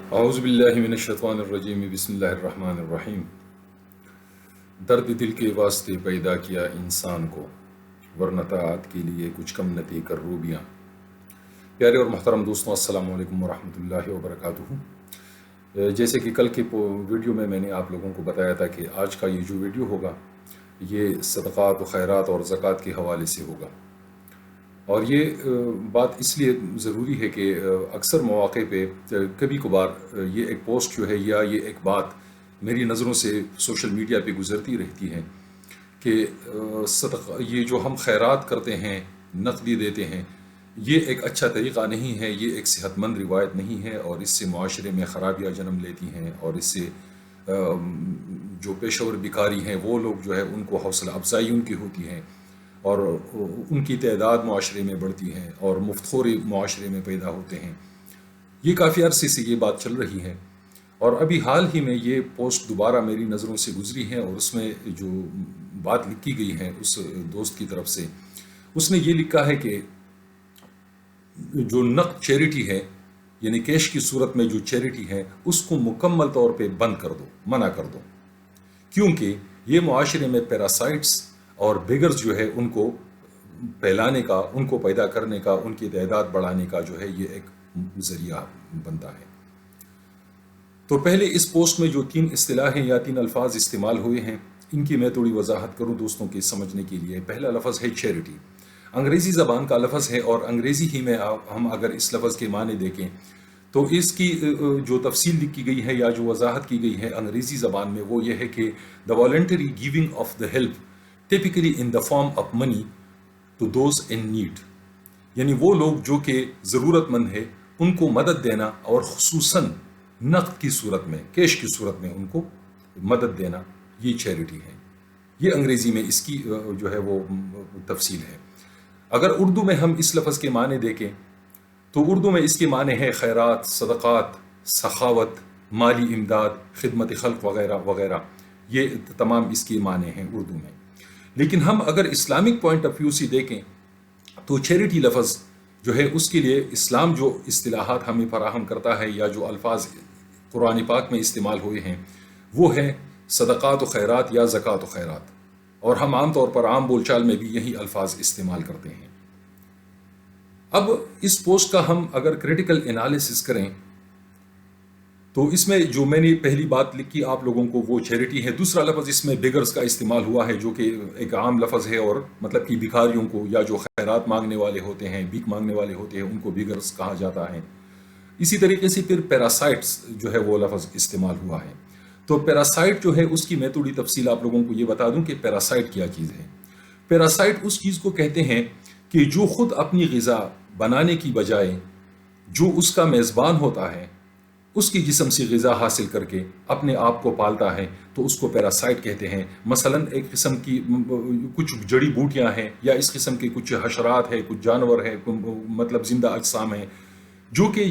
اعوذ باللہ من الشیطان الرجیم بسم اللہ الرحمن الرحیم۔ درد دل کے واسطے پیدا کیا انسان کو، ورنہ طاعت کے لیے کچھ کم نہ تھی کر روبیاں۔ پیارے اور محترم دوستوں، السلام علیکم ورحمۃ اللہ وبرکاتہ۔ جیسے کہ کل کے ویڈیو میں نے آپ لوگوں کو بتایا تھا کہ آج کا یہ جو ویڈیو ہوگا یہ صدقات و خیرات اور زکوٰۃ کے حوالے سے ہوگا، اور یہ بات اس لیے ضروری ہے کہ اکثر مواقع پہ کبھی کبھار یہ ایک پوسٹ جو ہے یا یہ ایک بات میری نظروں سے سوشل میڈیا پہ گزرتی رہتی ہے کہ یہ جو ہم خیرات کرتے ہیں، نقدی دیتے ہیں، یہ ایک اچھا طریقہ نہیں ہے، یہ ایک صحت مند روایت نہیں ہے، اور اس سے معاشرے میں خرابیاں جنم لیتی ہیں، اور اس سے جو پیشہ ور بیکاری ہیں وہ لوگ جو ہے ان کو حوصلہ افزائی ان کی ہوتی ہے، اور ان کی تعداد معاشرے میں بڑھتی ہے، اور مفت خوری معاشرے میں پیدا ہوتے ہیں۔ یہ کافی عرصے سے یہ بات چل رہی ہے، اور ابھی حال ہی میں یہ پوسٹ دوبارہ میری نظروں سے گزری ہے، اور اس میں جو بات لکھی گئی ہے اس دوست کی طرف سے، اس نے یہ لکھا ہے کہ جو نقد چیریٹی ہے، یعنی کیش کی صورت میں جو چیریٹی ہے، اس کو مکمل طور پہ بند کر دو، منع کر دو، کیونکہ یہ معاشرے میں پیراسائٹس اور بیگرز جو ہے ان کو پھیلانے کا، ان کو پیدا کرنے کا، ان کی تعداد بڑھانے کا جو ہے یہ ایک ذریعہ بنتا ہے۔ تو پہلے اس پوسٹ میں جو 3 اصطلاحیں یا 3 الفاظ استعمال ہوئے ہیں، ان کی میں تھوڑی وضاحت کروں دوستوں کے سمجھنے کے لیے۔ پہلا لفظ ہے چیریٹی، انگریزی زبان کا لفظ ہے، اور انگریزی ہی میں ہم اگر اس لفظ کے معنی دیکھیں تو اس کی جو تفصیل لکھی گئی ہے یا جو وضاحت کی گئی ہے انگریزی زبان میں، وہ یہ ہے کہ the voluntary giving of the help typically in the form of money to those in need, یعنی وہ لوگ جو کہ ضرورت مند ہے ان کو مدد دینا، اور خصوصاً نقد کی صورت میں، کیش کی صورت میں ان کو مدد دینا، یہ چیریٹی ہے۔ یہ انگریزی میں اس کی جو ہے وہ تفصیل ہے۔ اگر اردو میں ہم اس لفظ کے معنی دیکھیں تو اردو میں اس کے معنی ہے خیرات، صدقات، سخاوت، مالی امداد، خدمت خلق وغیرہ وغیرہ، یہ تمام اس کے معنی ہیں اردو میں۔ لیکن ہم اگر اسلامک پوائنٹ آف ویو سے دیکھیں تو چیریٹی لفظ جو ہے اس کے لیے اسلام جو اصطلاحات ہمیں فراہم کرتا ہے یا جو الفاظ قرآن پاک میں استعمال ہوئے ہیں وہ ہے صدقات و خیرات یا زکوٰۃ و خیرات، اور ہم عام طور پر عام بول چال میں بھی یہی الفاظ استعمال کرتے ہیں۔ اب اس پوسٹ کا ہم اگر کریٹیکل انالیسس کریں تو اس میں جو میں نے پہلی بات لکھی آپ لوگوں کو وہ چیریٹی ہے۔ دوسرا لفظ اس میں بیگرز کا استعمال ہوا ہے، جو کہ ایک عام لفظ ہے، اور مطلب کہ بھکاریوں کو یا جو خیرات مانگنے والے ہوتے ہیں، بھیک مانگنے والے ہوتے ہیں، ان کو بیگرز کہا جاتا ہے۔ اسی طریقے سے پھر پیراسائٹس جو ہے وہ لفظ استعمال ہوا ہے۔ تو پیراسائٹ جو ہے اس کی میں تھوڑی تفصیل آپ لوگوں کو یہ بتا دوں کہ پیراسائٹ کیا چیز ہے۔ پیراسائٹ اس چیز کو کہتے ہیں کہ جو خود اپنی غذا بنانے کی بجائے جو اس کا میزبان ہوتا ہے اس کی جسم سے غذا حاصل کر کے اپنے آپ کو پالتا ہے، تو اس کو پیراسائٹ کہتے ہیں۔ مثلا ایک قسم کی کچھ جڑی بوٹیاں ہیں، یا اس قسم کے کچھ حشرات ہیں، کچھ جانور ہیں، مطلب زندہ اجسام ہیں جو کہ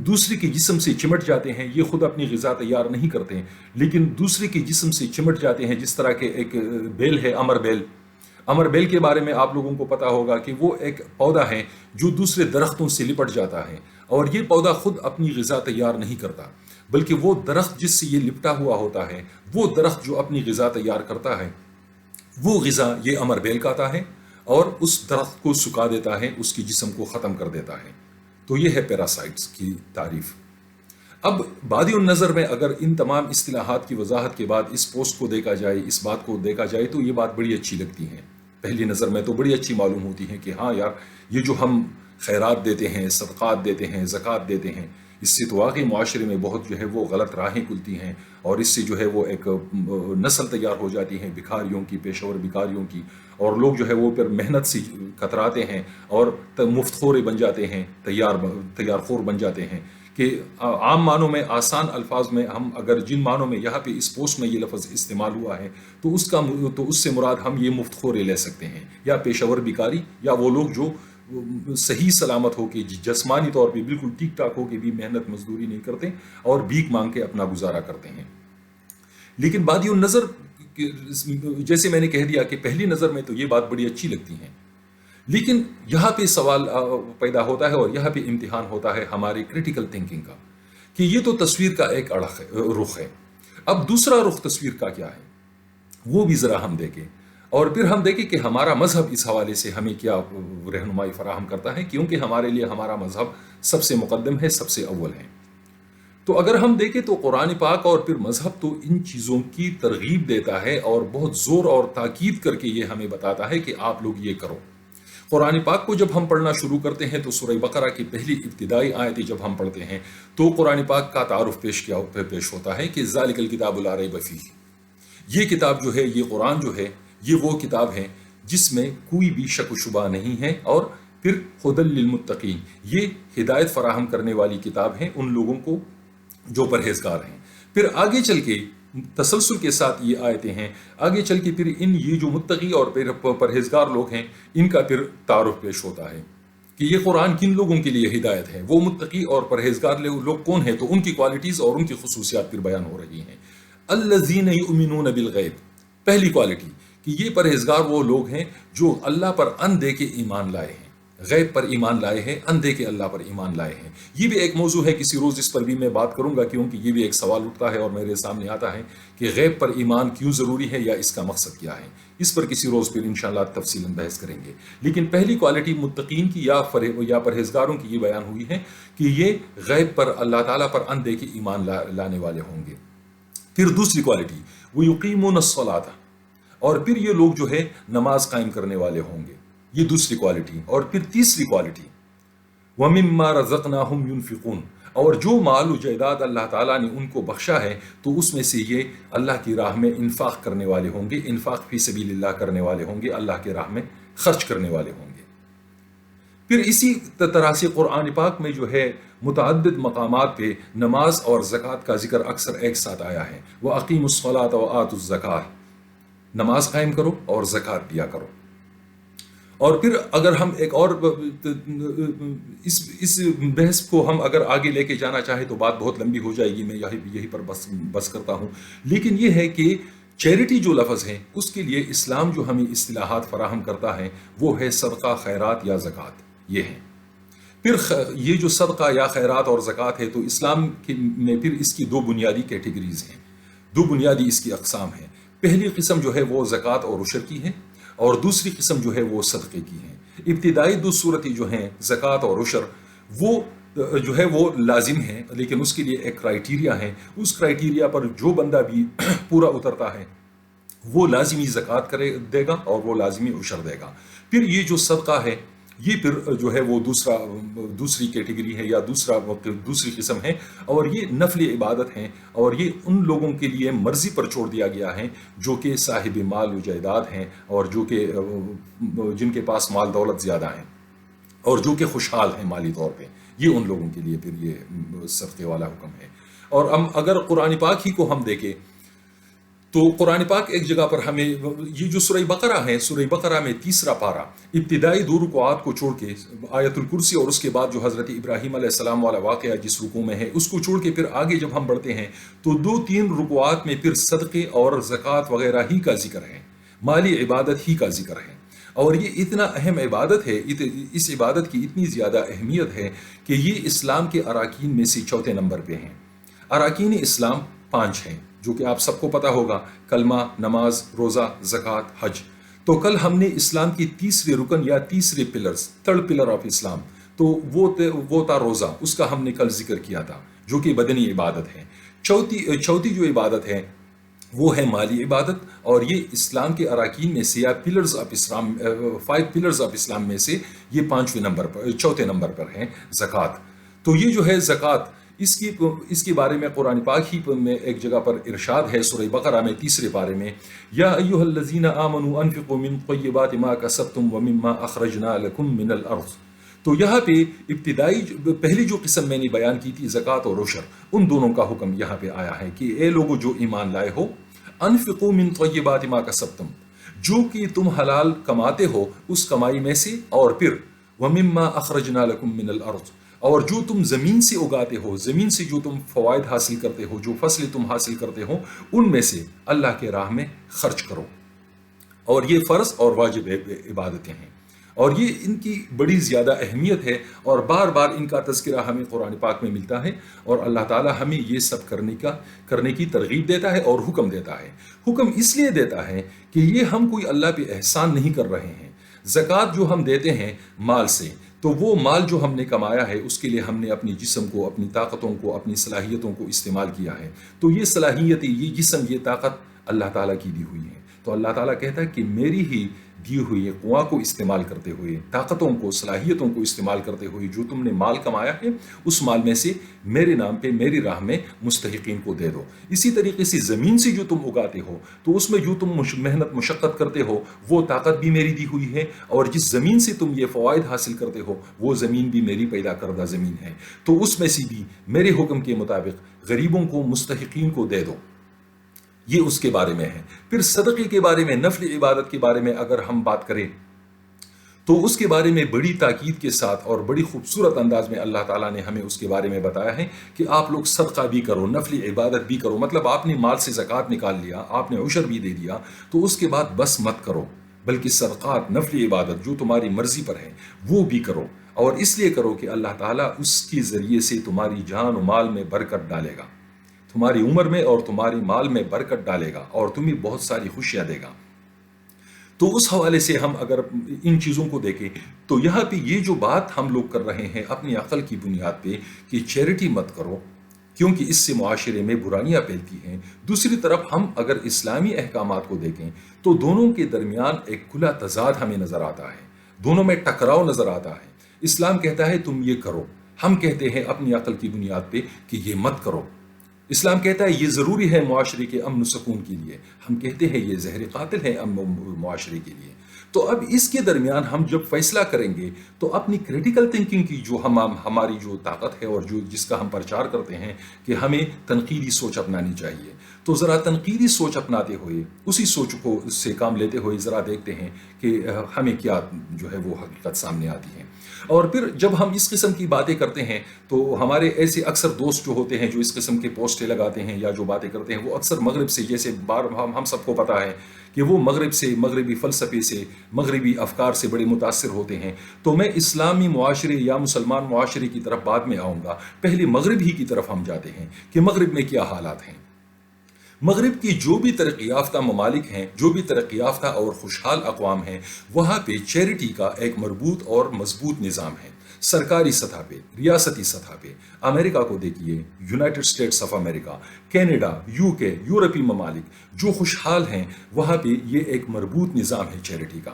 دوسرے کے جسم سے چمٹ جاتے ہیں۔ یہ خود اپنی غذا تیار نہیں کرتے ہیں لیکن دوسرے کے جسم سے چمٹ جاتے ہیں، جس طرح کے ایک بیل ہے، امر بیل۔ امر بیل کے بارے میں آپ لوگوں کو پتا ہوگا کہ وہ ایک پودا ہے جو دوسرے درختوں سے لپٹ جاتا ہے، اور یہ پودا خود اپنی غذا تیار نہیں کرتا، بلکہ وہ درخت جس سے یہ لپٹا ہوا ہوتا ہے، وہ درخت جو اپنی غذا تیار کرتا ہے، وہ غذا یہ امر بیل کھاتا ہے اور اس درخت کو سکھا دیتا ہے، اس کی جسم کو ختم کر دیتا ہے۔ تو یہ ہے پیراسائٹس کی تعریف۔ اب بادی النظر میں اگر ان تمام اصطلاحات کی وضاحت کے بعد اس پوسٹ کو دیکھا جائے، اس بات کو دیکھا جائے، تو یہ بات بڑی اچھی لگتی ہے۔ پہلی نظر میں تو بڑی اچھی معلوم ہوتی ہے کہ ہاں یار، یہ جو ہم خیرات دیتے ہیں، صدقات دیتے ہیں، زکوٰۃ دیتے ہیں، اس سے تو واقعی معاشرے میں بہت جو ہے وہ غلط راہیں کھلتی ہیں، اور اس سے جو ہے وہ ایک نسل تیار ہو جاتی ہے بھکاریوں کی، پیشہ ور بھکاریوں کی، اور لوگ جو ہے وہ پھر محنت سے کتراتے ہیں اور مفت خورے بن جاتے ہیں، تیار خور بن جاتے ہیں۔ کہ عام معنوں میں، آسان الفاظ میں، ہم اگر جن معنوں میں یہاں پہ اس پوسٹ میں یہ لفظ استعمال ہوا ہے تو اس سے مراد ہم یہ مفت خورے لے سکتے ہیں، یا پیشہ ور بیکاری، یا وہ لوگ جو صحیح سلامت ہو کے، جسمانی طور پہ بالکل ٹھیک ٹھاک ہو کے بھی محنت مزدوری نہیں کرتے اور بھیک مانگ کے اپنا گزارا کرتے ہیں۔ لیکن بادی النظر جیسے میں نے کہہ دیا کہ پہلی نظر میں تو یہ بات بڑی اچھی لگتی ہے، لیکن یہاں پہ سوال پیدا ہوتا ہے اور یہاں پہ امتحان ہوتا ہے ہماری کریٹیکل تھنکنگ کا کہ یہ تو تصویر کا ایک رخ ہے. اب دوسرا رخ تصویر کا کیا ہے وہ بھی ذرا ہم دیکھیں، اور پھر ہم دیکھیں کہ ہمارا مذہب اس حوالے سے ہمیں کیا رہنمائی فراہم کرتا ہے، کیونکہ ہمارے لیے ہمارا مذہب سب سے مقدم ہے، سب سے اول ہے. تو اگر ہم دیکھیں تو قرآن پاک اور پھر مذہب تو ان چیزوں کی ترغیب دیتا ہے اور بہت زور اور تاکید کر کے یہ ہمیں بتاتا ہے کہ آپ لوگ یہ کرو. قرآن پاک کو جب ہم پڑھنا شروع کرتے ہیں تو سورہ بقرہ کی پہلی ابتدائی آیتیں جب ہم پڑھتے ہیں تو قرآن پاک کا تعارف پیش ہوتا ہے کہ ذالک الکتاب لا ریب فیہ، یہ کتاب جو ہے، یہ قرآن جو ہے، یہ وہ کتاب ہے جس میں کوئی بھی شک و شبہ نہیں ہے، اور پھر ھدی للمتقین، یہ ہدایت فراہم کرنے والی کتاب ہے ان لوگوں کو جو پرہیزگار ہیں. پھر آگے چل کے تسلسل کے ساتھ یہ آیتیں ہیں، آگے چل کے پھر یہ جو متقی اور پرہیزگار لوگ ہیں ان کا پھر تعارف پیش ہوتا ہے کہ یہ قرآن کن لوگوں کے لیے ہدایت ہے، وہ متقی اور پرہیزگار لوگ کون ہیں، تو ان کی کوالٹیز اور ان کی خصوصیات پھر بیان ہو رہی ہیں. الذین یؤمنون بالغیب، پہلی کوالٹی کہ یہ پرہیزگار وہ لوگ ہیں جو اللہ پر اندھے کے ایمان لائے ہیں، غیب پر ایمان لائے ہیں، اندھے کے اللہ پر ایمان لائے ہیں. یہ بھی ایک موضوع ہے، کسی روز اس پر بھی میں بات کروں گا، کیونکہ یہ بھی ایک سوال اٹھتا ہے اور میرے سامنے آتا ہے کہ غیب پر ایمان کیوں ضروری ہے یا اس کا مقصد کیا ہے. اس پر کسی روز پھر انشاءاللہ تفصیلاً بحث کریں گے. لیکن پہلی کوالٹی متقین کی یا پرہیزگاروں کی یہ بیان ہوئی ہے کہ یہ غیب پر، اللہ تعالیٰ پر اندھے کے ایمان لانے والے ہوں گے. پھر دوسری کوالٹی وَيُقِيمُونَ الصَّلَاةَ، اور پھر یہ لوگ جو ہے نماز قائم کرنے والے ہوں گے، یہ دوسری کوالٹی. اور پھر تیسری کوالٹی وَمِمَّا رَزَقْنَاهُمْ يُنْفِقُونَ، اور جو مال و جائیداد اللہ تعالیٰ نے ان کو بخشا ہے تو اس میں سے یہ اللہ کی راہ میں انفاق کرنے والے ہوں گے، انفاق فی سبیل اللہ کرنے والے ہوں گے، اللہ کے راہ میں خرچ کرنے والے ہوں گے. پھر اسی طرح سے قرآن پاک میں جو ہے متعدد مقامات پہ نماز اور زکوٰۃ کا ذکر اکثر ایک ساتھ آیا ہے. وَأَقِیمُوا الصَّلَاةَ وَآتُوا الزَّکَاةَ، نماز قائم کرو اور زکوٰۃ دیا کرو. اور پھر اگر ہم ایک اور اس بحث کو ہم اگر آگے لے کے جانا چاہیں تو بات بہت لمبی ہو جائے گی، میں یہی پر بس کرتا ہوں. لیکن یہ ہے کہ چیریٹی جو لفظ ہے اس کے لیے اسلام جو ہمیں اصطلاحات فراہم کرتا ہے وہ ہے صدقہ، خیرات یا زکوٰۃ، یہ ہے. پھر یہ جو صدقہ یا خیرات اور زکوٰۃ ہے تو اسلام میں پھر اس کی دو بنیادی کیٹیگریز ہیں، دو بنیادی اس کی اقسام ہیں. پہلی قسم جو ہے وہ زکوٰۃ اور عشر کی ہے، اور دوسری قسم جو ہے وہ صدقے کی ہے. ابتدائی دو صورتیں جو ہیں زکوٰۃ اور عشر، وہ جو ہے وہ لازم ہے، لیکن اس کے لیے ایک کرائیٹیریا ہے. اس کرائیٹیریا پر جو بندہ بھی پورا اترتا ہے وہ لازمی زکوٰۃ دے گا اور وہ لازمی عشر دے گا. پھر یہ جو صدقہ ہے یہ پھر جو ہے وہ دوسری کیٹیگری ہے یا دوسری قسم ہے، اور یہ نفلی عبادت ہیں، اور یہ ان لوگوں کے لیے مرضی پر چھوڑ دیا گیا ہے جو کہ صاحب مال و جائیداد ہیں، اور جو کہ جن کے پاس مال دولت زیادہ ہیں اور جو کہ خوشحال ہیں مالی طور پہ، یہ ان لوگوں کے لیے پھر یہ صدقے والا حکم ہے. اور ہم اگر قرآن پاک ہی کو ہم دیکھیں تو قرآن پاک ایک جگہ پر ہمیں یہ جو سورہ بقرہ ہے، سورہ بقرہ میں تیسرا پارہ ابتدائی دو رکوعات کو چھوڑ کے آیت الکرسی اور اس کے بعد جو حضرت ابراہیم علیہ السلام والا واقعہ جس رکوع میں ہے اس کو چھوڑ کے پھر آگے جب ہم بڑھتے ہیں تو 2-3 رکوعات میں پھر صدقے اور زکوٰۃ وغیرہ ہی کا ذکر ہے، مالی عبادت ہی کا ذکر ہے. اور یہ اتنا اہم عبادت ہے، اس عبادت کی اتنی زیادہ اہمیت ہے کہ یہ اسلام کے اراکین میں سے چوتھے نمبر پہ ہیں. اراکین اسلام 5 ہیں جو کہ آپ سب کو پتا ہوگا: کلمہ، نماز، روزہ، زکوٰۃ، حج. تو کل ہم نے اسلام کی تیسرے رکن یا تیسرے پلرز، تھرڈ پلر آف اسلام، تو وہ تھا روزہ، اس کا ہم نے کل ذکر کیا تھا جو کہ بدنی عبادت ہے. چوتھی جو عبادت ہے وہ ہے مالی عبادت، اور یہ اسلام کے اراکین میں سے یا pillars of Islam, 5 pillars of Islam میں سے یہ چوتھے نمبر پر ہیں زکوٰۃ. تو یہ جو ہے زکوٰۃ، اس کے بارے میں قرآن پاک ہی میں ایک جگہ پر ارشاد ہے سورہ بقرہ میں تیسرے پارے میں: یا ایھا الذین آمنوا انفقوا من طیبات ما کسبتم ومما اخرجنا لکم من الارض. تو یہاں پہ ابتدائی پہلی جو قسم میں نے بیان کی تھی زکوٰۃ اور عشر، ان دونوں کا حکم یہاں پہ آیا ہے کہ اے لوگو جو ایمان لائے ہو، انفقوا من طیبات ما کسبتم، جو کہ تم حلال کماتے ہو اس کمائی میں سے، اور پھر ومما اخرجنا لکم من الارض، اور جو تم زمین سے اگاتے ہو، زمین سے جو تم فوائد حاصل کرتے ہو، جو فصلیں تم حاصل کرتے ہو، ان میں سے اللہ کے راہ میں خرچ کرو. اور یہ فرض اور واجب عبادتیں ہیں. اور یہ ان کی بڑی زیادہ اہمیت ہے، اور بار بار ان کا تذکرہ ہمیں قرآن پاک میں ملتا ہے، اور اللہ تعالیٰ ہمیں یہ سب کرنے کی ترغیب دیتا ہے اور حکم دیتا ہے۔ حکم اس لیے دیتا ہے کہ یہ ہم کوئی اللہ پہ احسان نہیں کر رہے ہیں۔ زکوٰۃ جو ہم دیتے ہیں مال سے، تو وہ مال جو ہم نے کمایا ہے اس کے لیے ہم نے اپنی جسم کو، اپنی طاقتوں کو، اپنی صلاحیتوں کو استعمال کیا ہے۔ تو یہ صلاحیت، یہ جسم، یہ طاقت اللہ تعالیٰ کی دی ہوئی ہے۔ تو اللہ تعالیٰ کہتا ہے کہ میری ہی دی ہوئی قوا کو استعمال کرتے ہوئے، طاقتوں کو، صلاحیتوں کو استعمال کرتے ہوئے جو تم نے مال کمایا ہے، اس مال میں سے میرے نام پہ، میری راہ میں مستحقین کو دے دو۔ اسی طریقے سے زمین سے جو تم اگاتے ہو، تو اس میں جو تم محنت مشقت کرتے ہو، وہ طاقت بھی میری دی ہوئی ہے، اور جس زمین سے تم یہ فوائد حاصل کرتے ہو، وہ زمین بھی میری پیدا کردہ زمین ہے۔ تو اس میں سے بھی میرے حکم کے مطابق غریبوں کو، مستحقین کو دے دو۔ یہ اس کے بارے میں ہے۔ پھر صدقے کے بارے میں، نفل عبادت کے بارے میں اگر ہم بات کریں تو اس کے بارے میں بڑی تاکید کے ساتھ اور بڑی خوبصورت انداز میں اللہ تعالیٰ نے ہمیں اس کے بارے میں بتایا ہے کہ آپ لوگ صدقہ بھی کرو، نفل عبادت بھی کرو۔ مطلب آپ نے مال سے زکوٰۃ نکال لیا، آپ نے عشر بھی دے دیا، تو اس کے بعد بس مت کرو، بلکہ صدقات، نفل عبادت جو تمہاری مرضی پر ہے وہ بھی کرو، اور اس لیے کرو کہ اللہ تعالیٰ اس کے ذریعے سے تمہاری جان و مال میں برکت ڈالے گا، تمہاری عمر میں اور تمہاری مال میں برکت ڈالے گا، اور تمہیں بہت ساری خوشیاں دے گا۔ تو اس حوالے سے ہم اگر ان چیزوں کو دیکھیں تو یہاں پہ یہ جو بات ہم لوگ کر رہے ہیں اپنی عقل کی بنیاد پہ کہ چیریٹی مت کرو کیونکہ اس سے معاشرے میں برائیاں پھیلتی ہیں، دوسری طرف ہم اگر اسلامی احکامات کو دیکھیں تو دونوں کے درمیان ایک کھلا تضاد ہمیں نظر آتا ہے، دونوں میں ٹکراؤ نظر آتا ہے۔ اسلام کہتا ہے تم یہ کرو، ہم کہتے ہیں اپنی عقل کی بنیاد پہ کہ یہ مت کرو۔ اسلام کہتا ہے یہ ضروری ہے معاشرے کے امن و سکون کے لیے، ہم کہتے ہیں یہ زہر قاتل ہے امن و معاشرے کے لیے۔ تو اب اس کے درمیان ہم جب فیصلہ کریں گے تو اپنی کریٹیکل تھنکنگ کی جو ہماری جو طاقت ہے اور جس کا ہم پرچار کرتے ہیں کہ ہمیں تنقیدی سوچ اپنانی چاہیے، تو ذرا تنقیدی سوچ اپناتے ہوئے، اسی سوچ کو سے کام لیتے ہوئے ذرا دیکھتے ہیں کہ ہمیں کیا جو ہے وہ حقیقت سامنے آتی ہے۔ اور پھر جب ہم اس قسم کی باتیں کرتے ہیں تو ہمارے ایسے اکثر دوست جو ہوتے ہیں جو اس قسم کے پوسٹیں لگاتے ہیں یا جو باتیں کرتے ہیں، وہ اکثر مغرب سے، جیسے ہم سب کو پتہ ہے کہ وہ مغرب سے، مغربی فلسفے سے، مغربی افکار سے بڑے متاثر ہوتے ہیں۔ تو میں اسلامی معاشرے یا مسلمان معاشرے کی طرف بعد میں آؤں گا، پہلے مغرب ہی کی طرف ہم جاتے ہیں کہ مغرب میں کیا حالات ہیں۔ مغرب کی جو بھی ترقی یافتہ ممالک ہیں، جو بھی ترقی یافتہ اور خوشحال اقوام ہیں، وہاں پہ چیریٹی کا ایک مربوط اور مضبوط نظام ہے، سرکاری سطح پہ، ریاستی سطح پہ۔ امریکہ کو دیکھیے، United States of America, Canada, UK، یورپی ممالک جو خوشحال ہیں، وہاں پہ یہ ایک مربوط نظام ہے چیریٹی کا۔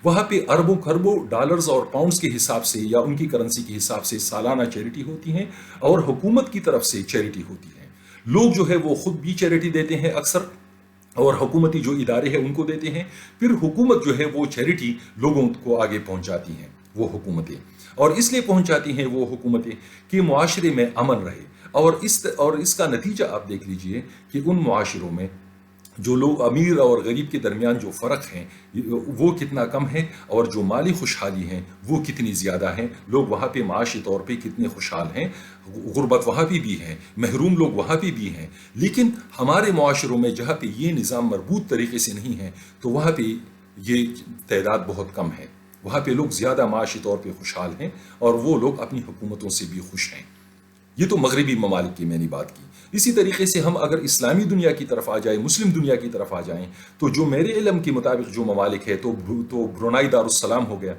وہاں پہ اربوں خربوں ڈالرز اور پاؤنڈز کے حساب سے یا ان کی کرنسی کے حساب سے سالانہ چیریٹی ہوتی ہیں، اور حکومت کی طرف سے چیریٹی ہوتی ہے۔ لوگ جو ہے وہ خود بھی چیریٹی دیتے ہیں اکثر، اور حکومتی جو ادارے ہیں ان کو دیتے ہیں، پھر حکومت جو ہے وہ چیریٹی لوگوں کو آگے پہنچاتی ہیں، وہ حکومتیں، اور اس لیے پہنچاتی ہیں وہ حکومتیں کہ معاشرے میں امن رہے۔ اور اس کا نتیجہ آپ دیکھ لیجئے کہ ان معاشروں میں جو لوگ امیر اور غریب کے درمیان جو فرق ہیں وہ کتنا کم ہے، اور جو مالی خوشحالی ہیں وہ کتنی زیادہ ہیں۔ لوگ وہاں پہ معاشی طور پہ کتنے خوشحال ہیں، غربت وہاں پہ بھی ہے، محروم لوگ وہاں پہ بھی ہیں۔ لیکن ہمارے معاشروں میں جہاں پہ یہ نظام مربوط طریقے سے نہیں ہے، تو وہاں پہ یہ تعداد بہت کم ہے، وہاں پہ لوگ زیادہ معاشی طور پہ خوشحال ہیں، اور وہ لوگ اپنی حکومتوں سے بھی خوش ہیں۔ یہ تو مغربی ممالک کی میں نے بات کی۔ اسی طریقے سے ہم اگر اسلامی دنیا کی طرف آ جائیں، مسلم دنیا کی طرف آ جائیں، تو جو میرے علم کے مطابق جو ممالک ہے تو برونائی دارالسلام ہو گیا،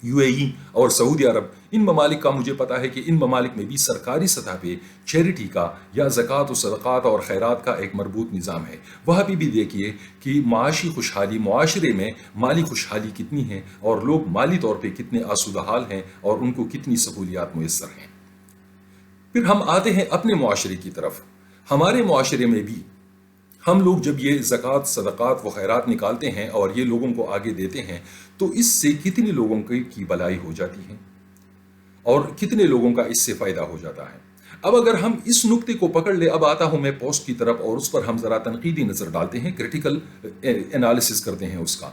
UAE اور سعودی عرب، ان ممالک کا مجھے پتا ہے کہ ان ممالک میں بھی سرکاری سطح پہ چیریٹی کا یا زکوٰۃ و صدقات اور خیرات کا ایک مربوط نظام ہے۔ وہاں پہ بھی دیکھیے کہ معاشی خوشحالی، معاشرے میں مالی خوشحالی کتنی ہے، اور لوگ مالی طور پہ کتنے آسودہ حال ہیں، اور ان کو کتنی سہولیات میسر ہیں۔ پھر ہم آتے ہیں اپنے معاشرے کی طرف۔ ہمارے معاشرے میں بھی ہم لوگ جب یہ زکوٰۃ، صدقات و خیرات نکالتے ہیں اور یہ لوگوں کو آگے دیتے ہیں، تو اس سے کتنے لوگوں کی بھلائی ہو جاتی ہے، اور کتنے لوگوں کا اس سے فائدہ ہو جاتا ہے۔ اب اگر ہم اس نقطے کو پکڑ لیں، اب آتا ہوں میں پوسٹ کی طرف، اور اس پر ہم ذرا تنقیدی نظر ڈالتے ہیں، کریٹیکل انالیسس کرتے ہیں اس کا۔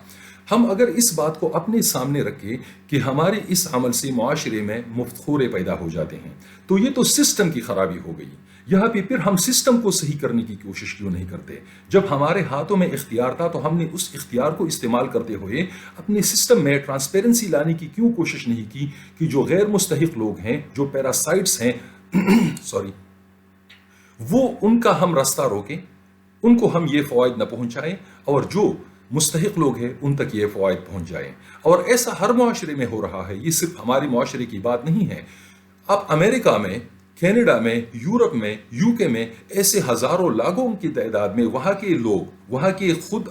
ہم اگر اس بات کو اپنے سامنے رکھیں کہ ہمارے اس عمل سے معاشرے میں مفت خورے پیدا ہو جاتے ہیں، تو یہ تو سسٹم کی خرابی ہو گئی۔ یہاں پہ پھر ہم سسٹم کو صحیح کرنے کی کوشش کیوں نہیں کرتے؟ جب ہمارے ہاتھوں میں اختیار تھا تو ہم نے اس اختیار کو استعمال کرتے ہوئے اپنے سسٹم میں ٹرانسپیرنسی لانے کی کیوں کوشش نہیں کی کہ جو غیر مستحق لوگ ہیں، جو پیراسائٹس ہیں سوری، وہ ان کا ہم راستہ روکیں، ان کو ہم یہ فوائد نہ پہنچائیں، اور جو مستحق لوگ ہیں ان تک یہ فوائد پہنچ جائیں۔ اور ایسا ہر معاشرے میں ہو رہا ہے، یہ صرف ہمارے معاشرے کی بات نہیں ہے۔ اب امریکہ میں، کینیڈا میں، یورپ میں، یو کے میں ایسے ہزاروں لاکھوں کی تعداد میں وہاں کے لوگ، وہاں کے خود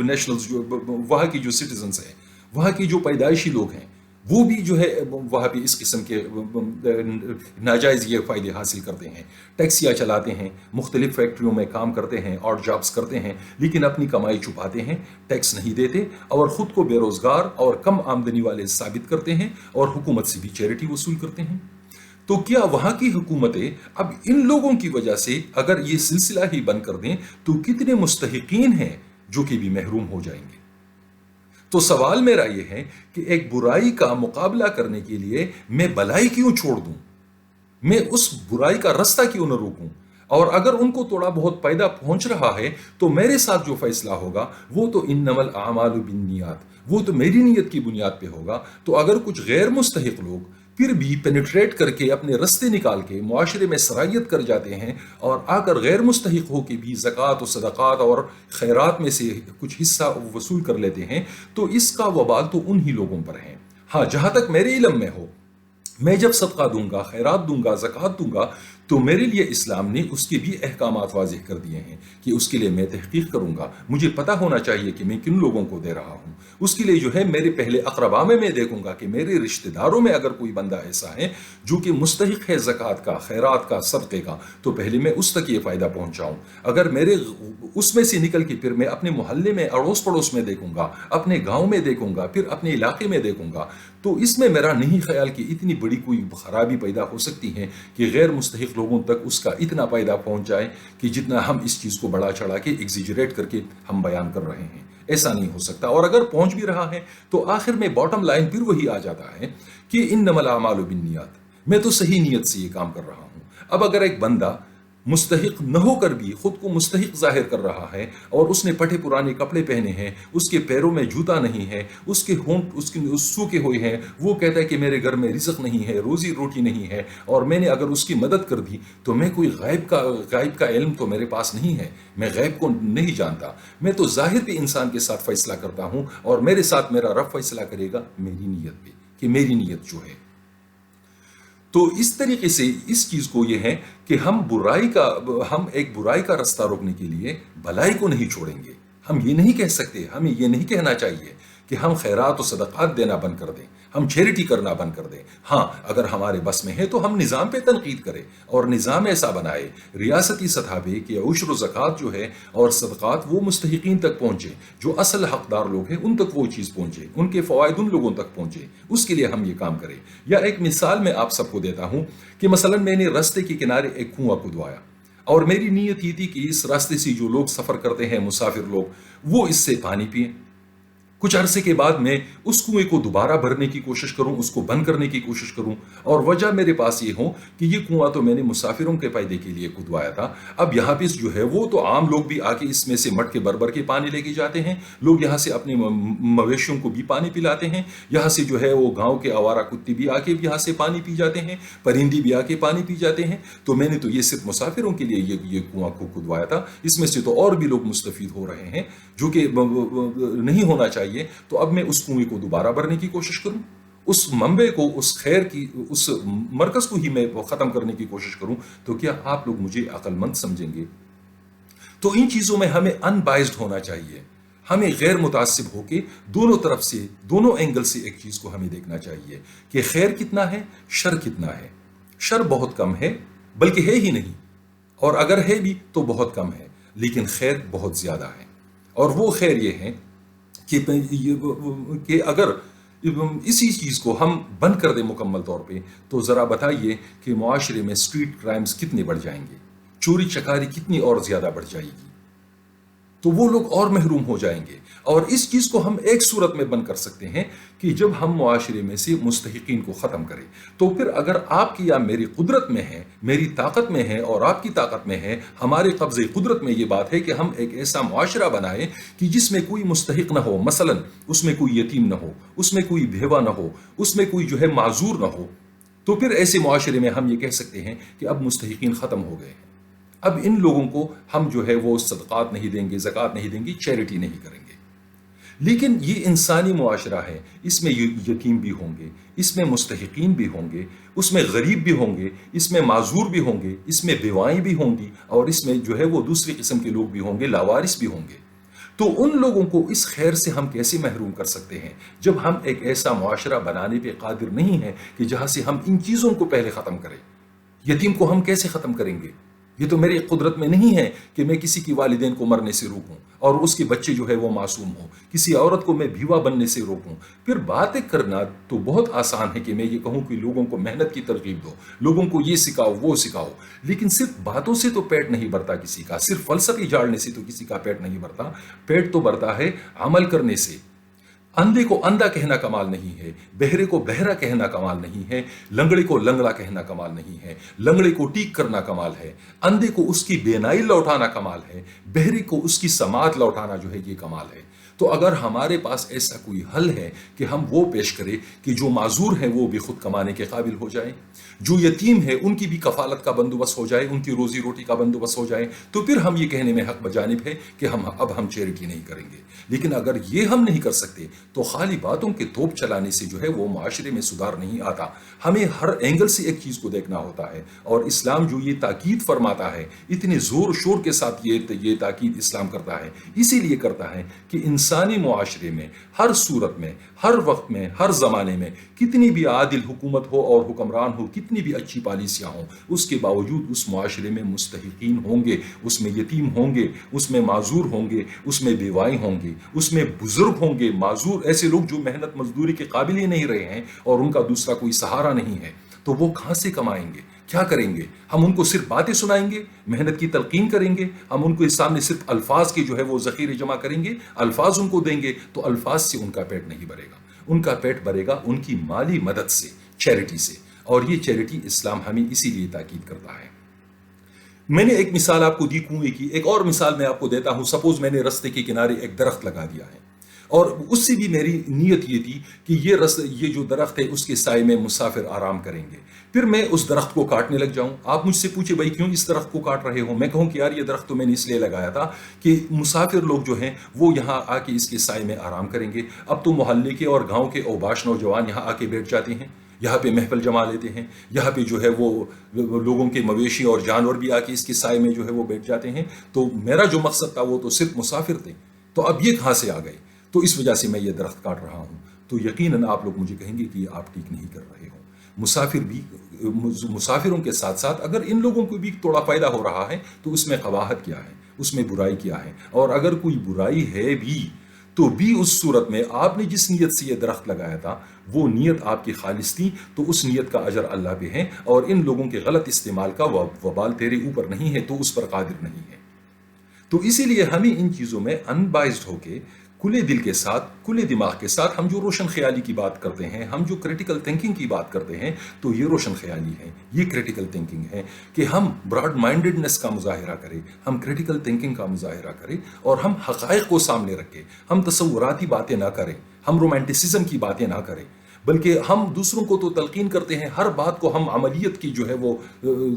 نیشنلز، وہاں کی جو سٹیزنز ہیں، وہاں کی جو پیدائشی لوگ ہیں، وہ بھی جو ہے وہاں پہ اس قسم کے ناجائز یہ فائدے حاصل کرتے ہیں، ٹیکسیاں چلاتے ہیں، مختلف فیکٹریوں میں کام کرتے ہیں، اور جابز کرتے ہیں، لیکن اپنی کمائی چھپاتے ہیں، ٹیکس نہیں دیتے، اور خود کو بے روزگار اور کم آمدنی والے ثابت کرتے ہیں، اور حکومت سے بھی چیریٹی وصول کرتے ہیں۔ تو کیا وہاں کی حکومتیں اب ان لوگوں کی وجہ سے اگر یہ سلسلہ ہی بند کر دیں تو کتنے مستحقین ہیں جو کہ بھی محروم ہو جائیں گے؟ تو سوال میرا یہ ہے کہ ایک برائی کا مقابلہ کرنے کے لیے میں بلائی کیوں چھوڑ دوں؟ میں اس برائی کا راستہ کیوں نہ روکوں؟ اور اگر ان کو تھوڑا بہت فائدہ پہنچ رہا ہے تو میرے ساتھ جو فیصلہ ہوگا وہ تو انما الاعمال بالنیات، وہ تو میری نیت کی بنیاد پہ ہوگا۔ تو اگر کچھ غیر مستحق لوگ پھر بھی پینیٹریٹ کر کے اپنے رستے نکال کے معاشرے میں سرایت کر جاتے ہیں اور آ کر غیر مستحق ہو کے بھی زکوٰۃ و صدقات اور خیرات میں سے کچھ حصہ وصول کر لیتے ہیں، تو اس کا وبال تو انہی لوگوں پر ہے۔ ہاں، جہاں تک میرے علم میں ہو، میں جب صدقہ دوں گا، خیرات دوں گا، زکوٰۃ دوں گا، تو میرے لیے اسلام نے اس کے بھی احکامات واضح کر دیے ہیں کہ اس کے لیے میں تحقیق کروں گا، مجھے پتہ ہونا چاہیے کہ میں کن لوگوں کو دے رہا ہوں۔ اس کے لیے جو ہے میرے پہلے اقربا میں دیکھوں گا کہ میرے رشتہ داروں میں اگر کوئی بندہ ایسا ہے جو کہ مستحق ہے زکوٰۃ کا، خیرات کا، صدقے کا، تو پہلے میں اس تک یہ فائدہ پہنچاؤں۔ اگر میرے اس میں سے نکل کے پھر میں اپنے محلے میں، اڑوس پڑوس میں دیکھوں گا، اپنے گاؤں میں دیکھوں گا، پھر اپنے علاقے میں دیکھوں گا، تو اس میں میرا نہیں خیال کہ اتنی بڑی کوئی خرابی پیدا ہو سکتی ہے کہ غیر مستحق لوگوں تک اس کا اتنا فائدہ پہنچ جائے کہ جتنا ہم اس چیز کو بڑا چڑھا کے ایگزیجریٹ کر کے ہم بیان کر رہے ہیں۔ ایسا نہیں ہو سکتا۔ اور اگر پہنچ بھی رہا ہے تو آخر میں باٹم لائن پھر وہی آ جاتا ہے کہ انما الاعمال بالنیات، میں تو صحیح نیت سے یہ کام کر رہا ہوں۔ اب اگر ایک بندہ مستحق نہ ہو کر بھی خود کو مستحق ظاہر کر رہا ہے، اور اس نے پھٹے پرانے کپڑے پہنے ہیں، اس کے پیروں میں جوتا نہیں ہے، اس کے ہونٹ اس کے سوکھے ہوئے ہیں، وہ کہتا ہے کہ میرے گھر میں رزق نہیں ہے، روزی روٹی نہیں ہے، اور میں نے اگر اس کی مدد کر دی تو میں کوئی غیب کا علم تو میرے پاس نہیں ہے، میں غیب کو نہیں جانتا، میں تو ظاہر پہ انسان کے ساتھ فیصلہ کرتا ہوں، اور میرے ساتھ میرا رب فیصلہ کرے گا میری نیت پہ کہ میری نیت جو ہے۔ تو اس طریقے سے اس چیز کو یہ ہے کہ ہم ایک برائی کا راستہ روکنے کے لیے بلائی کو نہیں چھوڑیں گے۔ ہم یہ نہیں کہہ سکتے، ہمیں یہ نہیں کہنا چاہیے کہ ہم خیرات و صدقات دینا بند کر دیں، ہم چیریٹی کرنا بند کر دیں۔ ہاں، اگر ہمارے بس میں ہے تو ہم نظام پہ تنقید کریں، اور نظام ایسا بنائے ریاستی سطح پہ کہ عشر و زکوٰۃ جو ہے اور صدقات وہ مستحقین تک پہنچے، جو اصل حقدار لوگ ہیں ان تک وہ چیز پہنچے، ان کے فوائد ان لوگوں تک پہنچے، اس کے لیے ہم یہ کام کریں۔ یا ایک مثال میں آپ سب کو دیتا ہوں کہ مثلا میں نے راستے کے کنارے ایک کنواں کھدوایا، اور میری نیت یہ تھی کہ اس راستے سے جو لوگ سفر کرتے ہیں، مسافر لوگ، وہ اس سے پانی پئیں۔ کچھ عرصے کے بعد میں اس کنویں کو دوبارہ بھرنے کی کوشش کروں، اس کو بند کرنے کی کوشش کروں، اور وجہ میرے پاس یہ ہو کہ یہ کنواں تو میں نے مسافروں کے فائدے کے لیے کھدوایا تھا، اب یہاں پہ جو ہے وہ تو عام لوگ بھی آ کے اس میں سے مٹ کے بھر کے پانی لے کے جاتے ہیں، لوگ یہاں سے اپنے مویشیوں کو بھی پانی پلاتے ہیں، یہاں سے جو ہے وہ گاؤں کے آوارہ کتے بھی آ کے یہاں سے پانی پی جاتے ہیں، پرندے بھی آ کے پانی پی جاتے ہیں۔ تو میں نے تو یہ صرف مسافروں کے لیے یہ کنواں کو کھدوایا تھا، اس میں سے تو اور بھی لوگ مستفید ہو رہے ہیں جو کہ نہیں ہونا چاہیے۔ تو اب میں اس کنویں کو دوبارہ بھرنے کی کوشش کروں، اس منبع کو، اس خیر کی، اس مرکز کو ہی میں ختم کرنے کی کوشش کروں، تو کیا آپ لوگ مجھے عقل مند سمجھیں گے؟ تو ان چیزوں میں ہمیں ان بائزڈ ہونا چاہیے، ہمیں غیر متعصب ہو کے دونوں طرف سے، دونوں اینگل سے ایک چیز کو ہمیں دیکھنا چاہیے کہ خیر کتنا ہے، شر کتنا ہے۔ شر بہت کم ہے، بلکہ ہے ہی نہیں، اور اگر ہے بھی تو بہت کم ہے، لیکن خیر بہت زیادہ ہے۔ اور وہ خیر یہ ہے کہ اگر اسی چیز کو ہم بند کر دیں مکمل طور پہ، تو ذرا بتائیے کہ معاشرے میں سٹریٹ کرائمز کتنے بڑھ جائیں گے، چوری چکاری کتنی اور زیادہ بڑھ جائے گی۔ تو وہ لوگ اور محروم ہو جائیں گے. اور اس چیز کو ہم ایک صورت میں بند کر سکتے ہیں کہ جب ہم معاشرے میں سے مستحقین کو ختم کریں. تو پھر اگر آپ کی یا میری قدرت میں ہے، میری طاقت میں ہے اور آپ کی طاقت میں ہے، ہمارے قبضے قدرت میں یہ بات ہے کہ ہم ایک ایسا معاشرہ بنائیں کہ جس میں کوئی مستحق نہ ہو، مثلا اس میں کوئی یتیم نہ ہو، اس میں کوئی بیوہ نہ ہو، اس میں کوئی جو ہے معذور نہ ہو، تو پھر ایسے معاشرے میں ہم یہ کہہ سکتے ہیں کہ اب مستحقین ختم ہو گئے ہیں. اب ان لوگوں کو ہم جو ہے وہ صدقات نہیں دیں گے، زکوٰۃ نہیں دیں گے، چیریٹی نہیں کریں گے. لیکن یہ انسانی معاشرہ ہے، اس میں یتیم بھی ہوں گے، اس میں مستحقین بھی ہوں گے، اس میں غریب بھی ہوں گے، اس میں معذور بھی ہوں گے، اس میں بیوائیں بھی ہوں گی، اور اس میں جو ہے وہ دوسری قسم کے لوگ بھی ہوں گے، لاوارث بھی ہوں گے. تو ان لوگوں کو اس خیر سے ہم کیسے محروم کر سکتے ہیں جب ہم ایک ایسا معاشرہ بنانے پہ قادر نہیں ہیں کہ جہاں سے ہم ان چیزوں کو پہلے ختم کریں. یتیم کو ہم کیسے ختم کریں گے؟ یہ تو میری قدرت میں نہیں ہے کہ میں کسی کی والدین کو مرنے سے روکوں اور اس کے بچے جو ہے وہ معصوم ہوں، کسی عورت کو میں بیوہ بننے سے روکوں. پھر باتیں کرنا تو بہت آسان ہے کہ میں یہ کہوں کہ لوگوں کو محنت کی ترغیب دو، لوگوں کو یہ سکھاؤ وہ سکھاؤ، لیکن صرف باتوں سے تو پیٹ نہیں بھرتا کسی کا، صرف فلسفے جھاڑنے سے تو کسی کا پیٹ نہیں بھرتا. پیٹ تو بھرتا ہے عمل کرنے سے. اندھے کو اندھا کہنا کمال نہیں ہے، بہرے کو بہرا کہنا کمال نہیں ہے، لنگڑے کو لنگڑا کہنا کمال نہیں ہے، لنگڑے کو ٹیک کرنا کمال ہے، اندھے کو اس کی بینائی لوٹانا کمال ہے، بہرے کو اس کی سماعت لوٹانا جو ہے یہ کمال ہے. تو اگر ہمارے پاس ایسا کوئی حل ہے کہ ہم وہ پیش کریں کہ جو معذور ہیں وہ بھی خود کمانے کے قابل ہو جائیں، جو یتیم ہے ان کی بھی کفالت کا بندوبست ہو جائے، ان کی روزی روٹی کا بندوبست ہو جائے، تو پھر ہم یہ کہنے میں حق بجانب ہے کہ ہم چیریٹی نہیں کریں گے. لیکن اگر یہ ہم نہیں کر سکتے تو خالی باتوں کے توپ چلانے سے جو ہے وہ معاشرے میں سدھار نہیں آتا. ہمیں ہر اینگل سے ایک چیز کو دیکھنا ہوتا ہے، اور اسلام جو یہ تاکید فرماتا ہے، اتنے زور شور کے ساتھ یہ تاکید اسلام کرتا ہے، اسی لیے کرتا ہے کہ انسانی معاشرے میں ہر صورت میں، ہر وقت میں، ہر زمانے میں کتنی بھی عادل حکومت ہو اور حکمران ہو، کتنی بھی اچھی پالیسیاں ہوں، اس کے باوجود اس معاشرے میں مستحقین ہوں گے، اس میں یتیم ہوں گے، اس میں معذور ہوں گے، اس میں بیوائیں ہوں گی، اس میں بزرگ ہوں گے، معذور ایسے لوگ جو محنت مزدوری کے قابل ہی نہیں رہے ہیں اور ان کا دوسرا کوئی سہارا نہیں ہے. تو وہ کہاں سے کمائیں گے؟ کیا کریں گے؟ ہم ان کو صرف باتیں سنائیں گے، محنت کی تلقین کریں گے، ہم ان کو سامنے صرف الفاظ کے جو ہے وہ ذخیرے جمع کریں گے، الفاظ ان کو دیں گے، تو الفاظ سے ان کا پیٹ نہیں بھرے گا. ان کا پیٹ بھرے گا ان کی مالی مدد سے، چیریٹی سے. اور یہ چیریٹی اسلام ہمیں اسی لیے تاکید کرتا ہے. میں نے ایک مثال آپ کو دی کنویں کی، ایک اور مثال میں آپ کو دیتا ہوں. سپوز میں نے رستے کے کنارے ایک درخت لگا دیا ہے، اور اس سے بھی میری نیت یہ تھی کہ یہ جو درخت ہے اس کے سائے میں مسافر آرام کریں گے. پھر میں اس درخت کو کاٹنے لگ جاؤں. آپ مجھ سے پوچھے بھائی کیوں اس درخت کو کاٹ رہے ہو؟ میں کہوں کہ یار یہ درخت تو میں نے اس لیے لگایا تھا کہ مسافر لوگ جو ہیں وہ یہاں آ کے اس کے سائے میں آرام کریں گے. اب تو محلے کے اور گاؤں کے اوباش نوجوان یہاں آ کے بیٹھ جاتے ہیں، یہاں پہ محفل جما لیتے ہیں، یہاں پہ جو ہے وہ لوگوں کے مویشی اور جانور بھی آ کے اس کے سائے میں جو ہے وہ بیٹھ جاتے ہیں. تو میرا جو مقصد تھا وہ تو صرف مسافر تھے، تو اب یہ کہاں سے آ گئے؟ تو اس وجہ سے میں یہ درخت کاٹ رہا ہوں. تو یقیناً آپ لوگ مجھے کہیں گے کہ یہ آپ ٹھیک نہیں کر رہے ہو. مسافروں کے ساتھ ساتھ اگر ان لوگوں کو بھی تھوڑا فائدہ ہو رہا ہے تو اس میں قباحت کیا ہے، اس میں برائی کیا ہے؟ اور اگر کوئی برائی ہے بھی تو بھی اس صورت میں آپ نے جس نیت سے یہ درخت لگایا تھا وہ نیت آپ کی خالص تھی، تو اس نیت کا اجر اللہ پہ ہے، اور ان لوگوں کے غلط استعمال کا وبال تیرے اوپر نہیں ہے، تو اس پر قادر نہیں ہے. تو اسی لیے ہمیں ان چیزوں میں ان بائزڈ ہو کے، کھلے دل کے ساتھ، کھلے دماغ کے ساتھ، ہم جو روشن خیالی کی بات کرتے ہیں، ہم جو کریٹیکل تھنکنگ کی بات کرتے ہیں، تو یہ روشن خیالی ہے، یہ کریٹیکل تھنکنگ ہے کہ ہم براڈ مائنڈڈنس کا مظاہرہ کریں، ہم کریٹیکل تھنکنگ کا مظاہرہ کریں، اور ہم حقائق کو سامنے رکھیں. ہم تصوراتی باتیں نہ کریں، ہم رومانٹسزم کی باتیں نہ کریں، بلکہ ہم دوسروں کو تو تلقین کرتے ہیں، ہر بات کو ہم عملیت کی جو ہے وہ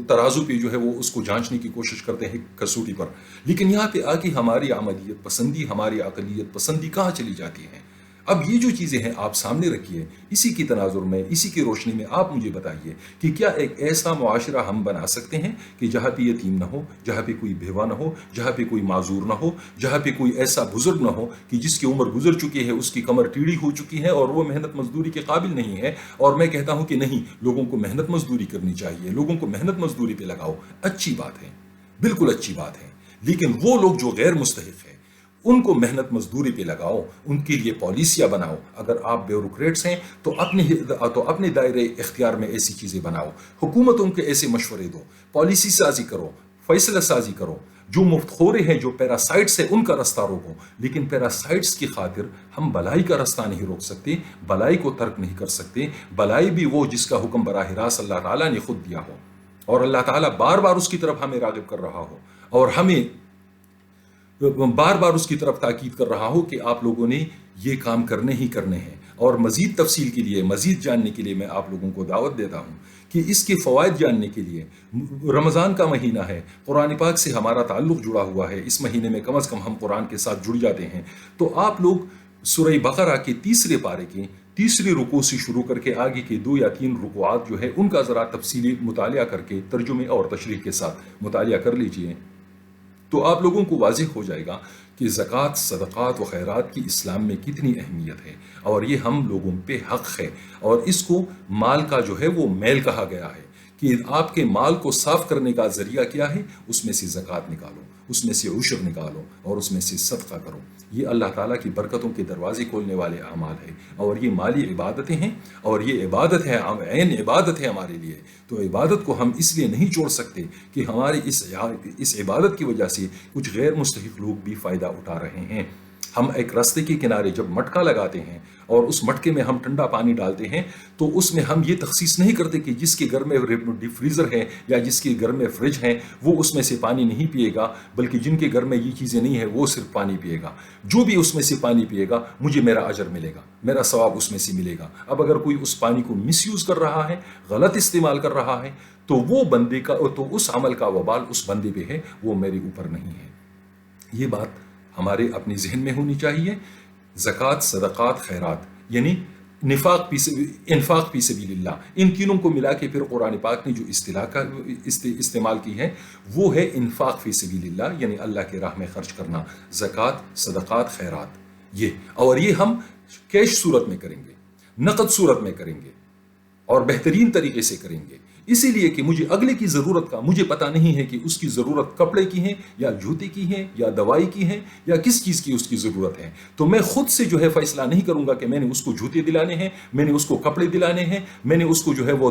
ترازو پہ جو ہے وہ اس کو جانچنے کی کوشش کرتے ہیں کسوٹی پر. لیکن یہاں پہ آ کے ہماری عملیت پسندی، ہماری عقلیت پسندی کہاں چلی جاتی ہیں؟ اب یہ جو چیزیں ہیں آپ سامنے رکھیے، اسی کی تناظر میں، اسی کی روشنی میں آپ مجھے بتائیے کہ کیا ایک ایسا معاشرہ ہم بنا سکتے ہیں کہ جہاں پہ یتیم نہ ہو، جہاں پہ کوئی بیوہ نہ ہو، جہاں پہ کوئی معذور نہ ہو، جہاں پہ کوئی ایسا بزرگ نہ ہو کہ جس کی عمر گزر چکی ہے، اس کی کمر ٹیڑھی ہو چکی ہے اور وہ محنت مزدوری کے قابل نہیں ہے. اور میں کہتا ہوں کہ نہیں، لوگوں کو محنت مزدوری کرنی چاہیے، لوگوں کو محنت مزدوری پہ لگاؤ. اچھی بات ہے، بالکل اچھی بات ہے. لیکن وہ لوگ جو غیر مستحق ہیں ان کو محنت مزدوری پہ لگاؤ، ان کے لیے پالیسیاں بناؤ. اگر آپ بیوروکریٹس ہیں تو اپنے دائرے اختیار میں ایسی چیزیں بناؤ، حکومتوں کے ایسے مشورے دو، پالیسی سازی کرو، فیصلہ سازی کرو. جو مفت خورے ہیں، جو پیراسائٹس ہیں، ان کا رستہ روکو. لیکن پیراسائٹس کی خاطر ہم بلائی کا رستہ نہیں روک سکتے، بلائی کو ترک نہیں کر سکتے. بلائی بھی وہ جس کا حکم براہ راست اللہ تعالیٰ نے خود دیا ہو، اور اللہ تعالیٰ بار بار اس کی طرف ہمیں راغب کر رہا ہو، اور ہمیں بار بار اس کی طرف تاکید کر رہا ہو کہ آپ لوگوں نے یہ کام کرنے ہی کرنے ہیں. اور مزید تفصیل کے لیے، مزید جاننے کے لیے میں آپ لوگوں کو دعوت دیتا ہوں کہ اس کے فوائد جاننے کے لیے، رمضان کا مہینہ ہے، قرآن پاک سے ہمارا تعلق جڑا ہوا ہے، اس مہینے میں کم از کم ہم قرآن کے ساتھ جڑ جاتے ہیں. تو آپ لوگ سورہ بقرہ کے تیسرے پارے کے تیسری رکوع سے شروع کر کے آگے کے 2 یا 3 رکوعات جو ہے ان کا ذرا تفصیلی مطالعہ کر کے ترجمے اور تشریح کے ساتھ مطالعہ کر لیجئے، تو آپ لوگوں کو واضح ہو جائے گا کہ زکوٰۃ، صدقات و خیرات کی اسلام میں کتنی اہمیت ہے، اور یہ ہم لوگوں پہ حق ہے. اور اس کو مال کا جو ہے وہ میل کہا گیا ہے کہ آپ کے مال کو صاف کرنے کا ذریعہ کیا ہے، اس میں سے زکوٰۃ نکالو، اس میں سے عشر نکالو، اور اس میں سے صدقہ کرو. یہ اللہ تعالیٰ کی برکتوں کے دروازے کھولنے والے اعمال ہیں، اور یہ مالی عبادتیں ہیں، اور یہ عبادت ہے، عین عبادت ہے ہمارے لیے. تو عبادت کو ہم اس لیے نہیں چھوڑ سکتے کہ ہماری اس عبادت کی وجہ سے کچھ غیر مستحق لوگ بھی فائدہ اٹھا رہے ہیں. ہم ایک راستے کے کنارے جب مٹکا لگاتے ہیں اور اس مٹکے میں ہم ٹھنڈا پانی ڈالتے ہیں، تو اس میں ہم یہ تخصیص نہیں کرتے کہ جس کے گھر میں ڈیپ فریزر ہے یا جس کے گھر میں فریج ہے وہ اس میں سے پانی نہیں پیے گا، بلکہ جن کے گھر میں یہ چیزیں نہیں ہیں وہ صرف پانی پیے گا. جو بھی اس میں سے پانی پیے گا مجھے میرا اجر ملے گا، میرا ثواب اس میں سے ملے گا. اب اگر کوئی اس پانی کو مس یوز کر رہا ہے، غلط استعمال کر رہا ہے، تو وہ بندے کا، تو اس عمل کا وبال اس بندے پہ ہے، وہ میرے اوپر نہیں ہے. یہ بات ہمارے اپنے ذہن میں ہونی چاہیے. زکوٰۃ، صدقات، خیرات یعنی انفاق فی سبیل اللہ، ان تینوں کو ملا کے پھر قرآن پاک نے جو اصطلاح کا استعمال کی ہے وہ ہے انفاق فی سبیل اللہ، یعنی اللہ کے راہ میں خرچ کرنا. زکوٰۃ، صدقات، خیرات، اور یہ ہم کیش صورت میں کریں گے، نقد صورت میں کریں گے، اور بہترین طریقے سے کریں گے. اسی لیے کہ مجھے اگلے کی ضرورت کا مجھے پتہ نہیں ہے کہ اس کی ضرورت کپڑے کی ہے یا جوتے کی ہے یا دوائی کی ہے یا کس چیز کی اس کی ضرورت ہے. تو میں خود سے جو ہے فیصلہ نہیں کروں گا کہ میں نے اس کو جوتے دلانے ہیں، میں نے اس کو کپڑے دلانے ہیں، میں نے اس کو جو ہے وہ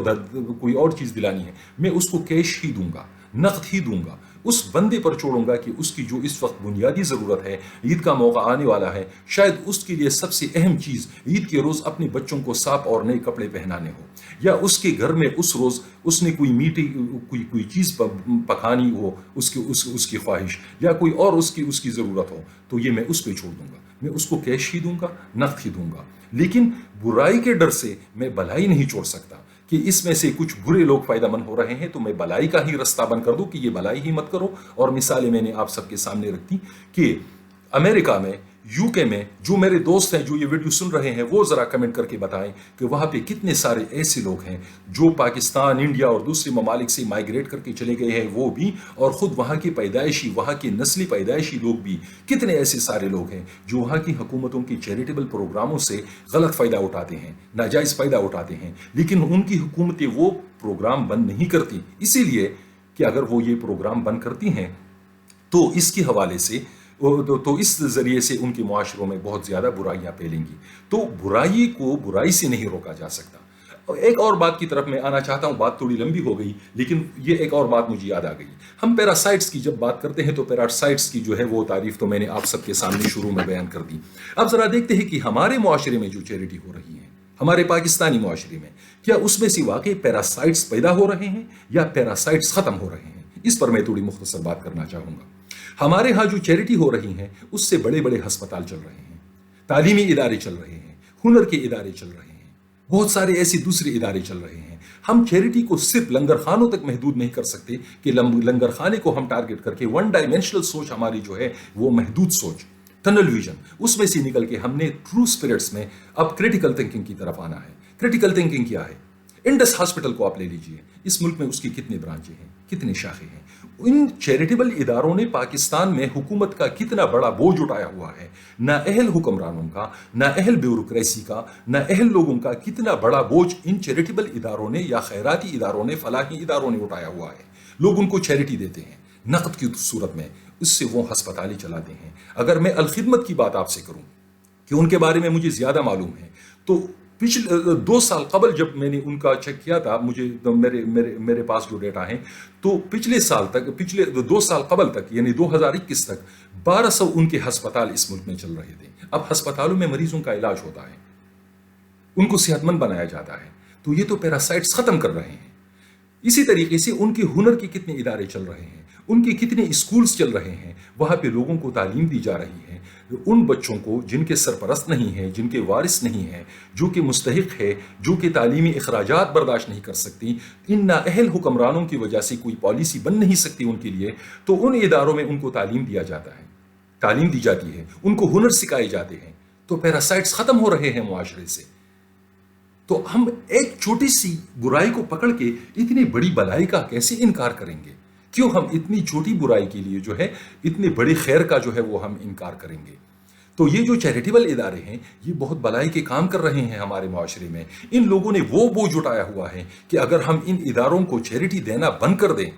کوئی اور چیز دلانی ہے. میں اس کو کیش ہی دوں گا، نقد ہی دوں گا. اس بندے پر چھوڑوں گا کہ اس کی جو اس وقت بنیادی ضرورت ہے، عید کا موقع آنے والا ہے، شاید اس کے لیے سب سے اہم چیز عید کے روز اپنے بچوں کو صاف اور نئے کپڑے پہنانے ہو، یا اس کے گھر میں اس روز اس نے کوئی میٹھی کوئی چیز پکانی ہو، اس کی خواہش، یا کوئی اور اس کی ضرورت ہو. تو یہ میں اس پہ چھوڑ دوں گا، میں اس کو کیش ہی دوں گا، نقد ہی دوں گا. لیکن برائی کے ڈر سے میں بھلائی نہیں چھوڑ سکتا کہ اس میں سے کچھ برے لوگ فائدہ مند ہو رہے ہیں تو میں بلائی کا ہی رستہ بند کر دوں کہ یہ بلائی ہی مت کرو. اور مثالیں میں نے آپ سب کے سامنے رکھ دی کہ امریکہ میں، یو کے میں، جو میرے دوست ہیں جو یہ ویڈیو سن رہے ہیں وہ ذرا کمنٹ کر کے بتائیں کہ وہاں پہ کتنے سارے ایسے لوگ ہیں جو پاکستان، انڈیا اور دوسرے ممالک سے مائیگریٹ کر کے چلے گئے ہیں، وہ بھی، اور خود وہاں کے پیدائشی، وہاں کے نسلی پیدائشی لوگ بھی. کتنے ایسے سارے لوگ ہیں جو وہاں کی حکومتوں کی چیریٹیبل پروگراموں سے غلط فائدہ اٹھاتے ہیں، ناجائز فائدہ اٹھاتے ہیں، لیکن ان کی حکومتیں وہ پروگرام بند نہیں کرتی، اسی لیے کہ اگر وہ یہ پروگرام بند کرتی ہیں تو اس کے حوالے سے تو اس ذریعے سے ان کے معاشروں میں بہت زیادہ برائیاں پھیلیں گی. تو برائی کو برائی سے نہیں روکا جا سکتا. ایک اور بات کی طرف میں آنا چاہتا ہوں، بات تھوڑی لمبی ہو گئی لیکن یہ ایک اور بات مجھے یاد آ گئی. ہم پیراسائٹس کی جب بات کرتے ہیں تو پیراسائٹس کی جو ہے وہ تعریف تو میں نے آپ سب کے سامنے شروع میں بیان کر دی. اب ذرا دیکھتے ہیں کہ ہمارے معاشرے میں جو چیریٹی ہو رہی ہے، ہمارے پاکستانی معاشرے میں، کیا اس میں سے واقعی پیراسائٹس پیدا ہو رہے ہیں یا پیراسائٹس ختم ہو رہے ہیں؟ اس پر میں تھوڑی مختصر بات کرنا چاہوں گا. ہمارے ہاں جو چیریٹی ہو رہی ہیں اس سے بڑے بڑے ہسپتال چل رہے ہیں، تعلیمی ادارے چل رہے ہیں، ہنر کے ادارے چل رہے ہیں، بہت سارے ایسے دوسرے ادارے چل رہے ہیں. ہم چیریٹی کو صرف لنگر خانوں تک محدود نہیں کر سکتے کہ لنگر خانے کو ہم ٹارگٹ کر کے ون ڈائمینشنل سوچ ہماری جو ہے وہ محدود سوچ، ٹنل ویژن، اس میں سے نکل کے ہم نے ٹرو اسپرٹس میں اب کریٹیکل تھنکنگ کی طرف آنا ہے. کریٹیکل تھنکنگ کیا ہے؟ انڈس ہاسپٹل کو آپ لے لیجئے، اس ملک میں اس کی کتنے برانچیں ہیں، کتنے شاخیں ہیں. ان چیریٹیبل اداروں نے پاکستان میں حکومت کا کتنا بڑا بوجھ اٹھایا ہوا ہے، نااہل حکمرانوں کا، نااہل بیوروکریسی کا، نااہل لوگوں کا کتنا بڑا بوجھ ان چیریٹیبل اداروں نے یا خیراتی اداروں نے، فلاحی اداروں نے اٹھایا ہوا ہے. لوگ ان کو چیریٹی دیتے ہیں نقد کی صورت میں، اس سے وہ ہسپتالیں چلاتے ہیں. اگر میں الخدمت کی بات آپ سے کروں کہ ان کے بارے میں مجھے زیادہ معلوم ہے، تو پچھلے 2 سال قبل جب میں نے ان کا چیک کیا تھا، مجھے میرے پاس جو ڈیٹا ہیں، تو پچھلے 2 سال قبل تک یعنی 2021 تک 1200 ان کے ہسپتال اس ملک میں چل رہے تھے۔ اب ہسپتالوں میں مریضوں کا علاج ہوتا ہے، ان کو صحت مند بنایا جاتا ہے، تو یہ تو پیراسائٹس ختم کر رہے ہیں۔ اسی طریقے سے ان کے ہنر کے کتنے ادارے چل رہے ہیں، ان کے کتنے اسکولز چل رہے ہیں، وہاں پہ لوگوں کو تعلیم دی جا رہی ہے، ان بچوں کو جن کے سرپرست نہیں ہیں، جن کے وارث نہیں ہیں، جو کہ مستحق ہے، جو کہ تعلیمی اخراجات برداشت نہیں کر سکتی، ان نااہل حکمرانوں کی وجہ سے کوئی پالیسی بن نہیں سکتی ان کے لیے، تو ان اداروں میں ان کو تعلیم دیا جاتا ہے، تعلیم دی جاتی ہے، ان کو ہنر سکھائے جاتے ہیں، تو پیراسائٹس ختم ہو رہے ہیں معاشرے سے۔ تو ہم ایک چھوٹی سی برائی کو پکڑ کے اتنی بڑی بلائی کا کیسے انکار کریں گے؟ کیوں ہم اتنی چھوٹی برائی کے لیے جو ہے اتنے بڑے خیر کا جو ہے وہ ہم انکار کریں گے؟ تو یہ جو چیریٹیبل ادارے ہیں، یہ بہت بلائی کے کام کر رہے ہیں ہمارے معاشرے میں۔ ان لوگوں نے وہ بوجھ اٹھایا ہوا ہے کہ اگر ہم ان اداروں کو چیریٹی دینا بند کر دیں،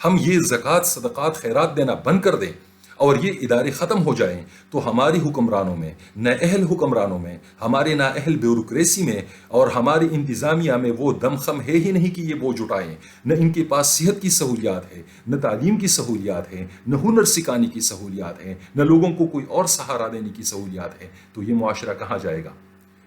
ہم یہ زکوٰۃ صدقات خیرات دینا بند کر دیں اور یہ ادارے ختم ہو جائیں، تو ہماری حکمرانوں میں، نااہل حکمرانوں میں، ہمارے نااہل بیوروکریسی میں اور ہماری انتظامیہ میں وہ دم خم ہے ہی نہیں کہ یہ بوجھ اٹھائیں۔ نہ ان کے پاس صحت کی سہولیات ہے، نہ تعلیم کی سہولیات ہے، نہ ہنر سکھانے کی سہولیات ہے، نہ لوگوں کو کوئی اور سہارا دینے کی سہولیات ہے، تو یہ معاشرہ کہاں جائے گا؟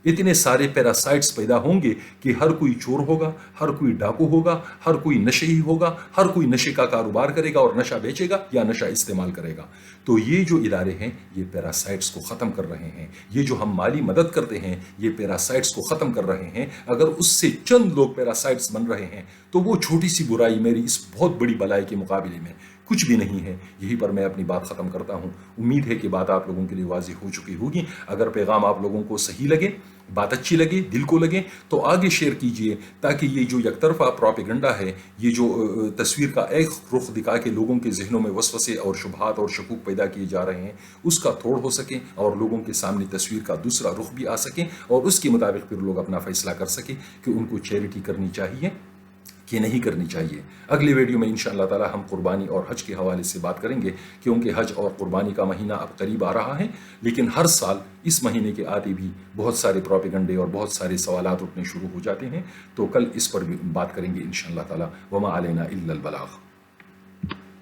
اتنے سارے پیراسائٹس پیدا ہوں گے کہ ہر کوئی چور ہوگا، ہر کوئی ڈاکو ہوگا، ہر کوئی نشئی ہوگا، ہر کوئی نشے کا کاروبار کرے گا اور نشہ بیچے گا یا نشہ استعمال کرے گا۔ تو یہ جو ادارے ہیں یہ پیراسائٹس کو ختم کر رہے ہیں۔ یہ جو ہم مالی مدد کرتے ہیں یہ پیراسائٹس کو ختم کر رہے ہیں۔ اگر اس سے چند لوگ پیراسائٹس بن رہے ہیں تو وہ چھوٹی سی برائی میری اس بہت بڑی بلائی کے مقابلے میں کچھ بھی نہیں ہے۔ یہی پر میں اپنی بات ختم کرتا ہوں۔ امید ہے کہ بات آپ لوگوں کے لیے واضح ہو چکی ہوگی۔ اگر پیغام آپ لوگوں کو صحیح لگے، بات اچھی لگے، دل کو لگے، تو آگے شیئر کیجئے تاکہ یہ جو یک طرفہ پروپیگنڈا ہے، یہ جو تصویر کا ایک رخ دکھا کے لوگوں کے ذہنوں میں وسوسے اور شبہات اور شکوک پیدا کیے جا رہے ہیں، اس کا توڑ ہو سکے اور لوگوں کے سامنے تصویر کا دوسرا رخ بھی آ سکے اور اس کے مطابق پھر لوگ اپنا فیصلہ کر سکیں کہ ان کو چیریٹی کرنی چاہیے کہ نہیں کرنی چاہیے۔ اگلے ویڈیو میں انشاءاللہ تعالی ہم قربانی اور حج کے حوالے سے بات کریں گے، کیونکہ حج اور قربانی کا مہینہ اب قریب آ رہا ہے، لیکن ہر سال اس مہینے کے آتے بھی بہت سارے پروپیگنڈے اور بہت سارے سوالات اٹھنے شروع ہو جاتے ہیں۔ تو کل اس پر بھی بات کریں گے انشاءاللہ تعالی۔ وما علینا الا البلاغ۔